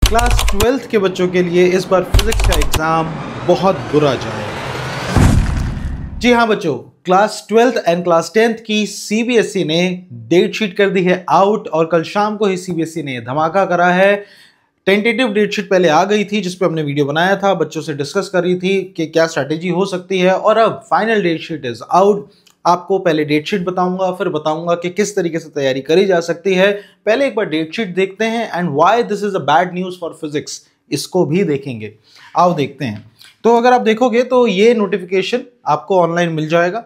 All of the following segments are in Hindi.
क्लास 12th के बच्चों के लिए इस बार फिजिक्स का एग्जाम बहुत बुरा जाएगा। जी हाँ बच्चों, class 12th and class 10th की सीबीएसई ने डेट शीट कर दी है आउट और कल शाम को ही सीबीएसई ने धमाका करा है। टेंटेटिव डेट शीट पहले आ गई थी जिस पे हमने वीडियो बनाया था, बच्चों से डिस्कस करी थी कि क्या स्ट्रैटेजी हो सकती है, और अब final date sheet is out. आपको पहले डेट शीट बताऊंगा, फिर बताऊंगा कि किस तरीके से तैयारी करी जा सकती है। पहले एक बार डेट शीट देखते हैं and why this is a bad news for physics, इसको भी देखेंगे। आओ देखते हैं। तो अगर आप देखोगे तो ये नोटिफिकेशन आपको ऑनलाइन मिल जाएगा।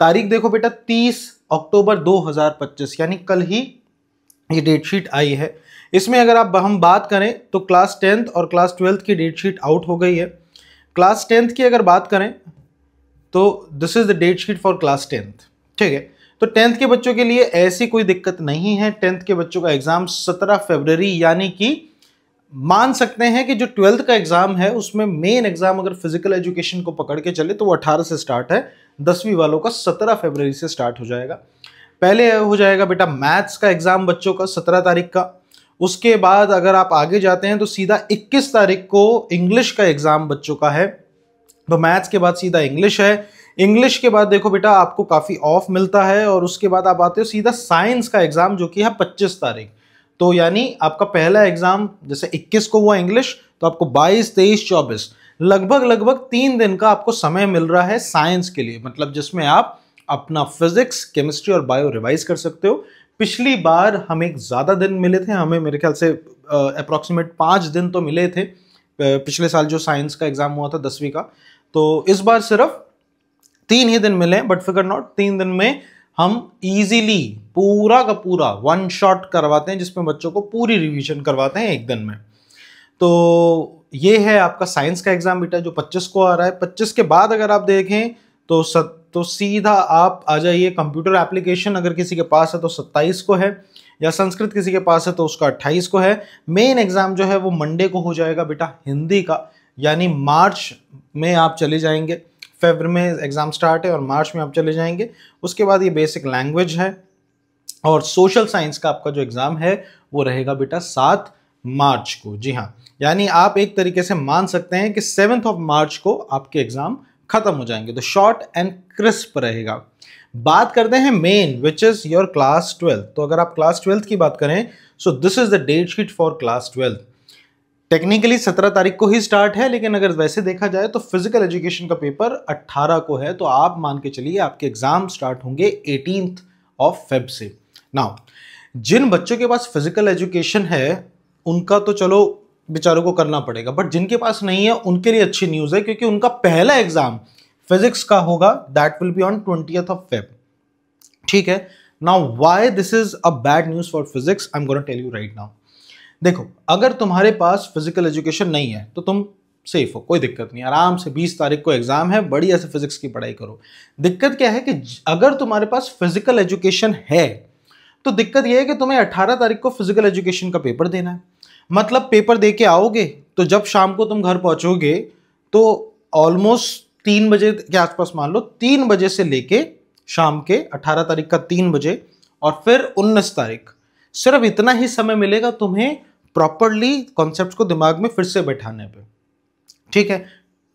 तारीख देखो बेटा, 30 अक्टूबर 2025 यानी कल ही ये डेट शीट आई है। इसमें अगर हम बात करें तो क्लास 10th और क्लास 12th की डेट शीट आउट हो गई है। क्लास 10th की अगर बात करें तो this is the date sheet for class 10th। ठीक है, तो 10th के बच्चों के लिए ऐसी कोई दिक्कत नहीं है। 10th के बच्चों का एग्जाम 17 फरवरी, यानी कि मान सकते हैं कि जो 12th का एग्जाम है उसमें मेन एग्जाम अगर फिजिकल एजुकेशन को पकड़ के चले तो वो 18 से स्टार्ट है, 10वीं वालों का 17 फरवरी से स्टार्ट हो जाएगा। पहले हो जाएगा बेटा मैथ्स का एग्जाम बच्चों का 17 तारीख का। उसके बाद अगर आप आगे जाते हैं तो सीधा 21 तारीख को इंग्लिश का एग्जाम बच्चों का है। तो मैथ्स के बाद सीधा इंग्लिश है। इंग्लिश के बाद देखो बेटा आपको काफ़ी ऑफ मिलता है, और उसके बाद आप आते हो सीधा साइंस का एग्जाम जो कि है 25 तारीख। तो यानी आपका पहला एग्जाम जैसे 21 को हुआ इंग्लिश, तो आपको 22, 23, 24 लगभग 3 दिन का आपको समय मिल रहा है साइंस के लिए, मतलब जिसमें आप अपना फिजिक्स, केमिस्ट्री और बायो रिवाइज कर सकते हो। पिछली बार हमें ज़्यादा दिन मिले थे, हमें मेरे ख्याल से अप्रॉक्सीमेट 5 दिन तो मिले थे पिछले साल जो साइंस का एग्जाम हुआ था 10वीं का। तो इस बार सिर्फ 3 ही दिन मिले, बट फिकर नॉट, 3 दिन में हम इजीली पूरा का पूरा 1 शॉट करवाते हैं जिसमें बच्चों को पूरी रिवीजन करवाते हैं एक दिन में। तो ये है आपका साइंस का एग्जाम बेटा जो 25 को आ रहा है। 25 के बाद अगर आप देखें तो सीधा आप आ जाइए कंप्यूटर एप्लीकेशन, अगर किसी के पास है तो 27 को है, या संस्कृत किसी के पास है तो उसका 28 को है। मेन एग्जाम जो है वो मंडे को हो जाएगा बेटा हिंदी का, यानी मार्च में आप चले जाएंगे। फरवरी में एग्जाम स्टार्ट है और मार्च में आप चले जाएंगे। उसके बाद ये बेसिक लैंग्वेज है, और सोशल साइंस का आपका जो एग्जाम है वो रहेगा बेटा 7 मार्च को। जी हाँ, यानी आप एक तरीके से मान सकते हैं कि 7 मार्च को आपके एग्जाम खत्म हो जाएंगे। तो शॉर्ट एंड क्रिस्प रहेगा। बात करते हैं main which is your class 12। तो अगर आप क्लास 12 की बात करें, so this is the date sheet for class 12। Technically 17 तारीख को ही स्टार्ट है, लेकिन अगर वैसे देखा जाए तो फिजिकल एजुकेशन का पेपर 18 को है, तो आप मान के चलिए आपके एग्जाम स्टार्ट होंगे 18 फेब से। नाउ जिन बच्चों के पास फिजिकल एजुकेशन है उनका तो चलो बेचारों को करना पड़ेगा, बट जिनके पास नहीं है उनके लिए अच्छी न्यूज़ है, क्योंकि उनका पहला एग्जाम फिजिक्स का होगा, that will be on 20th Feb. ठीक है, now why this is a bad news for physics, I am gonna tell you right now. देखो, अगर तुम्हारे पास फिजिकल एजुकेशन नहीं है तो तुम सेफ हो, कोई दिक्कत नहीं, आराम से 20 तारीख को एग्जाम है, बढ़िया से फिजिक्स की पढ़ाई करो। दिक्कत क्या है कि अगर तुम्हारे पास फिजिकल एजुकेशन है तो दिक्कत यह है कि तुम्हें 18 तारीख को फिजिकल एजुकेशन का पेपर देना है। मतलब पेपर दे के आओगे तो जब शाम को तुम घर पहुंचोगे तो ऑलमोस्ट 3 बजे के आसपास, मान लो 3 बजे से लेके शाम के 18 तारीख का 3 बजे और फिर 19 तारीख, सिर्फ इतना ही समय मिलेगा तुम्हें प्रॉपरली कॉन्सेप्ट्स को दिमाग में फिर से बैठाने पे। ठीक है,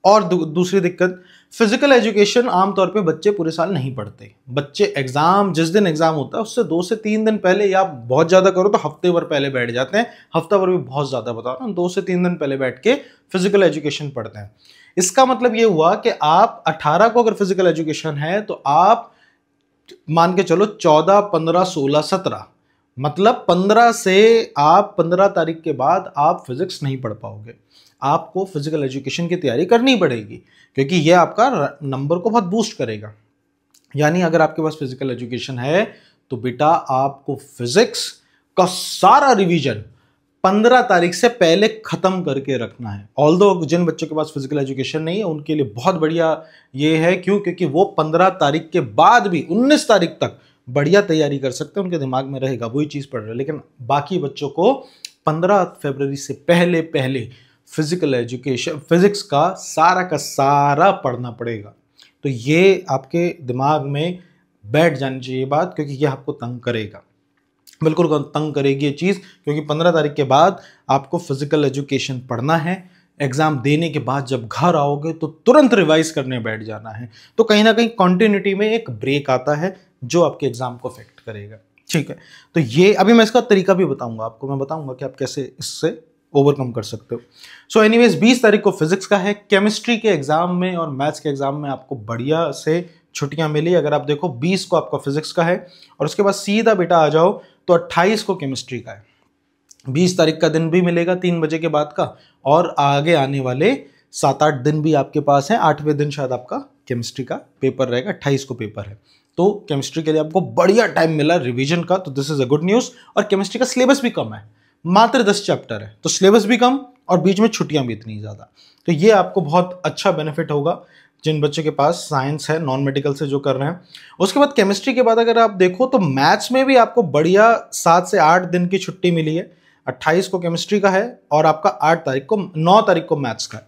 और दूसरी दिक्कत, फिजिकल एजुकेशन आमतौर पे बच्चे पूरे साल नहीं पढ़ते। बच्चे एग्जाम, जिस दिन एग्जाम होता है उससे 2 से 3 दिन पहले, या बहुत ज़्यादा करो तो हफ्ते भर पहले बैठ जाते हैं। हफ्ता भर भी बहुत ज़्यादा बता रहा हूँ, 2 से 3 दिन पहले बैठ के फिजिकल एजुकेशन पढ़ते हैं। इसका मतलब ये हुआ कि आप 18 को अगर फिजिकल एजुकेशन है तो आप मान के चलो 14, 15, 16, 17, मतलब 15 से आप 15 तारीख के बाद आप फिजिक्स नहीं पढ़ पाओगे। आपको फिजिकल एजुकेशन की तैयारी करनी पड़ेगी, क्योंकि ये आपका नंबर को बहुत बूस्ट करेगा। यानी अगर आपके पास फिजिकल एजुकेशन है तो बेटा आपको फिजिक्स का सारा रिवीजन 15 तारीख से पहले खत्म करके रखना है। ऑल्दो जिन बच्चों के पास फिजिकल एजुकेशन नहीं है उनके लिए बहुत बढ़िया ये है, क्यों? क्योंकि वो 15 तारीख के बाद भी 19 तारीख तक बढ़िया तैयारी कर सकते हैं, उनके दिमाग में रहेगा, वही चीज़ पढ़ रहे। लेकिन बाकी बच्चों को 15 फरवरी से पहले फिजिकल एजुकेशन, फिजिक्स का सारा पढ़ना पड़ेगा। तो ये आपके दिमाग में बैठ जानी चाहिए बात, क्योंकि ये आपको तंग करेगा। बिल्कुल तंग करेगी ये चीज़, क्योंकि 15 तारीख के बाद आपको फिजिकल एजुकेशन पढ़ना है। एग्जाम देने के बाद जब घर आओगे तो तुरंत रिवाइज करने बैठ जाना है। तो कहीं ना कहीं कॉन्टिन्यूटी में एक ब्रेक आता है जो आपके एग्जाम को अफेक्ट करेगा। ठीक है, तो ये अभी मैं इसका तरीका भी बताऊंगा आपको, मैं बताऊंगा कि आप कैसे इससे ओवरकम कर सकते हो। सो एनीवेज 20 तारीख को फिजिक्स का है। केमिस्ट्री के एग्जाम में और मैथ्स के एग्जाम में आपको बढ़िया से छुट्टियां मिली। अगर आप देखो 20 को आपका फिजिक्स का है और उसके बाद सीधा बेटा आ जाओ तो 28 को केमिस्ट्री का है। 20 तारीख का दिन भी मिलेगा 3 बजे के बाद का, और आगे आने वाले 7-8 दिन भी आपके पास हैं। 8वें दिन शायद आपका केमिस्ट्री का पेपर रहेगा, 28 को पेपर है। तो केमिस्ट्री के लिए आपको बढ़िया टाइम मिला रिवीजन का, तो this is a good news. और केमिस्ट्री का सिलेबस भी कम है, मात्र 10 चैप्टर है, तो सिलेबस भी कम और बीच में छुट्टियां भी इतनी ज्यादा। तो ये आपको बहुत अच्छा बेनिफिट होगा जिन बच्चों के पास साइंस है, नॉन मेडिकल से जो कर रहे हैं। उसके बाद केमिस्ट्री के बाद अगर आप देखो तो मैथ्स में भी आपको बढ़िया 7 से 8 दिन की छुट्टी मिली है। 28 को केमिस्ट्री का है और आपका 9 तारीख को मैथ्स का है।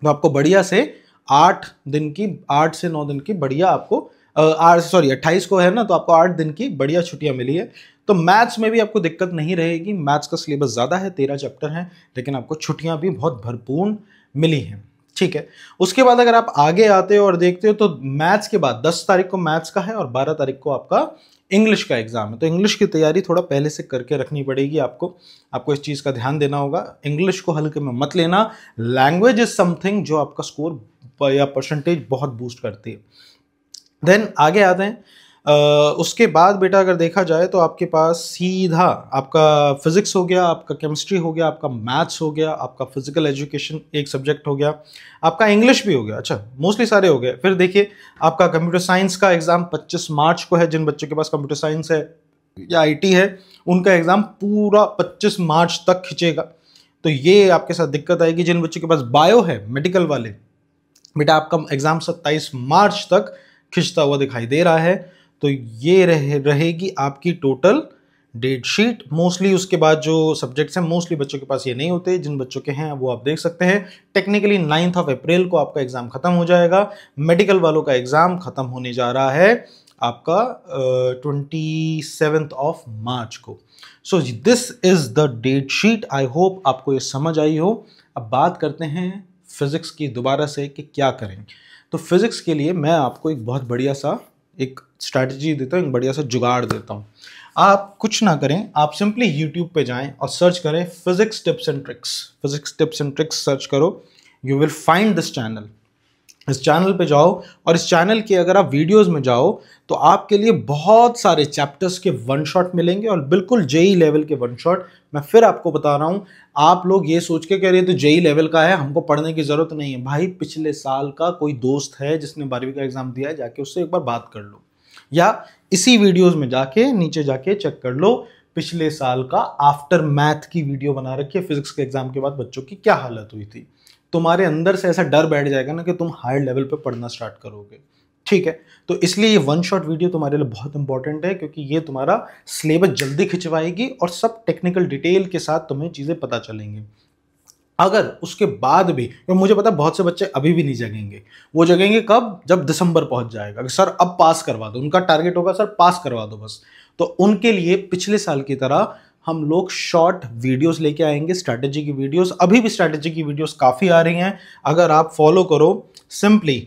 तो आपको बढ़िया से 8 से 9 दिन की बढ़िया आपको 28 को है ना, तो आपको 8 दिन की बढ़िया छुट्टियां मिली है। तो मैथ्स में भी आपको दिक्कत नहीं रहेगी। मैथ्स का सिलेबस ज़्यादा है, 13 चैप्टर हैं, लेकिन आपको छुट्टियां भी बहुत भरपूर मिली हैं। ठीक है, उसके बाद अगर आप आगे आते हो और देखते हो तो मैथ्स के बाद 10 तारीख को मैथ्स का है और 12 तारीख को आपका इंग्लिश का एग्जाम है। तो इंग्लिश की तैयारी थोड़ा पहले से करके रखनी पड़ेगी आपको इस चीज़ का ध्यान देना होगा। इंग्लिश को हल्के में मत लेना। लैंग्वेज इज समथिंग जो आपका स्कोर या परसेंटेज बहुत बूस्ट करती है। देन आगे आते हैं। उसके बाद बेटा अगर देखा जाए तो आपके पास सीधा आपका फिजिक्स हो गया, आपका केमिस्ट्री हो गया, आपका मैथ्स हो गया, आपका फिजिकल एजुकेशन एक सब्जेक्ट हो गया, आपका इंग्लिश भी हो गया। अच्छा, मोस्टली सारे हो गए। फिर देखिए आपका कंप्यूटर साइंस का एग्जाम 25 मार्च को है। जिन बच्चों के पास कंप्यूटर साइंस है या आईटी है उनका एग्जाम पूरा 25 मार्च तक खिंचेगा। तो ये आपके साथ दिक्कत आएगी। जिन बच्चों के पास बायो है, मेडिकल वाले, बेटा आपका एग्जाम 27 मार्च तक खिंचता हुआ दिखाई दे रहा है। तो ये रहेगी आपकी टोटल डेट शीट। मोस्टली उसके बाद जो सब्जेक्ट्स हैं मोस्टली बच्चों के पास ये नहीं होते। जिन बच्चों के हैं वो आप देख सकते हैं। टेक्निकली 9 अप्रैल को आपका एग्जाम खत्म हो जाएगा। मेडिकल वालों का एग्जाम खत्म होने जा रहा है आपका 27 मार्च को। So this is the date sheet. I hope आपको ये समझ आई हो। अब बात करते हैं फिजिक्स की दोबारा से कि क्या करें। तो फिजिक्स के लिए मैं आपको एक बहुत बढ़िया सा एक स्ट्रैटेजी देता हूँ, एक बढ़िया सा जुगाड़ देता हूँ। आप कुछ ना करें, आप सिंपली यूट्यूब पे जाएं और सर्च करें physics tips and tricks. Physics tips and tricks search करो, you will find this channel. इस चैनल पे जाओ और इस चैनल के अगर आप वीडियोस में जाओ तो आपके लिए बहुत सारे चैप्टर्स के वन शॉट मिलेंगे और बिल्कुल जेई लेवल के वन शॉट। मैं फिर आपको बता रहा हूँ, आप लोग ये सोच के कह रहे हैं तो जेई लेवल का है, हमको पढ़ने की जरूरत नहीं है। भाई पिछले साल का कोई दोस्त है जिसने 12वीं का एग्जाम दिया है, जाके उससे एक बार बात कर लो, या इसी वीडियोज में जाके नीचे जाके चेक कर लो पिछले साल का आफ्टर मैथ की वीडियो बना रखी है, फिजिक्स के एग्जाम के बाद बच्चों की क्या हालत हुई थी। तुम्हारे अंदर से ऐसा डर बैठ जाएगा ना कि तुम हायर लेवल पे पढ़ना स्टार्ट करोगे। ठीक है, तो इसलिए ये वन शॉट वीडियो तुम्हारे लिए बहुत इंपॉर्टेंट है, क्योंकि ये तुम्हारा सिलेबस जल्दी खिंचवाएगी और सब टेक्निकल डिटेल के साथ तुम्हें चीजें पता चलेंगी। अगर उसके बाद भी, क्योंकि मुझे पता है बहुत से बच्चे अभी भी नहीं जगेंगे, वो जगेंगे कब, जब दिसंबर पहुंच जाएगा कि सर अब पास करवा दो, उनका टारगेट होगा सर पास करवा दो बस। तो उनके लिए पिछले साल की तरह हम लोग शॉर्ट वीडियोस लेके आएंगे, स्ट्रैटेजी की वीडियोस। अभी भी स्ट्रैटेजी की वीडियोस काफ़ी आ रही हैं, अगर आप फॉलो करो सिंपली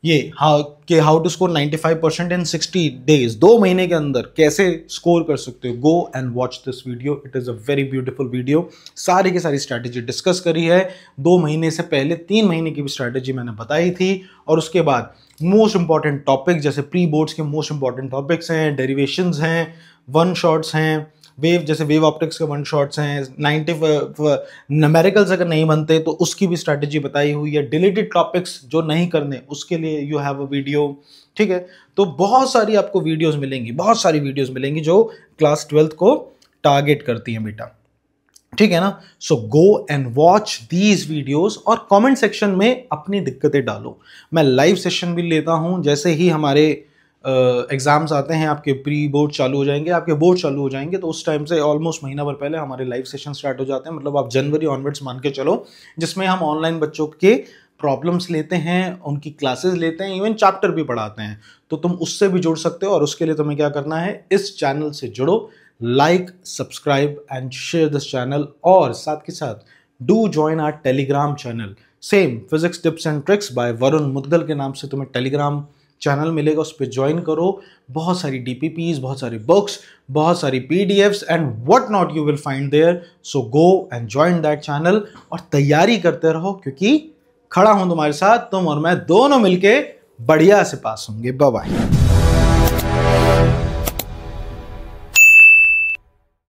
ये how to score 95% in 60 days, 2 महीने के अंदर कैसे स्कोर कर सकते हो। Go and watch this video, it is a very beautiful video. सारी की सारी स्ट्रैटेजी डिस्कस करी है। 2 महीने से पहले 3 महीने की भी स्ट्रैटेजी मैंने बताई थी। और उसके बाद मोस्ट इंपॉर्टेंट टॉपिक, जैसे प्री बोर्ड्स के मोस्ट इंपॉर्टेंट टॉपिक्स हैं, डेरिवेशंस हैं, वन शॉट्स हैं, वेव जैसे वेव ऑप्टिक्स के वन शॉट्स हैं, 90 न्यूमेरिकल्स अगर नहीं बनते तो उसकी भी स्ट्रैटेजी बताई हुई है। डिलीटेड टॉपिक्स जो नहीं करने उसके लिए यू हैव अ वीडियो। ठीक है, तो बहुत सारी आपको वीडियोस मिलेंगी, बहुत सारी वीडियोस मिलेंगी जो क्लास 12th को टारगेट करती हैं बेटा। ठीक है ना, so go and watch these videos और कमेंट सेक्शन में अपनी दिक्कतें डालो। मैं लाइव सेशन भी लेता हूं, जैसे ही हमारे एग्जाम्स आते हैं, आपके प्री बोर्ड चालू हो जाएंगे, आपके बोर्ड चालू हो जाएंगे, तो उस टाइम से ऑलमोस्ट महीना भर पहले हमारे लाइव सेशन स्टार्ट हो जाते हैं। मतलब आप जनवरी ऑनवर्ड्स मान के चलो, जिसमें हम ऑनलाइन बच्चों के प्रॉब्लम्स लेते हैं, उनकी क्लासेस लेते हैं, इवन चैप्टर भी पढ़ाते हैं। तो तुम उससे भी जुड़ सकते हो और उसके लिए तुम्हें क्या करना है, इस चैनल से जुड़ो, like, subscribe and share this channel, और साथ के साथ do join our Telegram channel, same physics tips and tricks by Varun Mudgal के नाम से तुम्हें टेलीग्राम चैनल मिलेगा, उस पर ज्वाइन करो। बहुत सारी डीपीपीज, बहुत सारी बुक्स, बहुत सारी PDFs and what not you will find there. So go and join that channel और तैयारी करते रहो, क्योंकि खड़ा हूं तुम्हारे साथ, तुम और मैं दोनों मिलके बढ़िया से पास होंगे। Bye bye.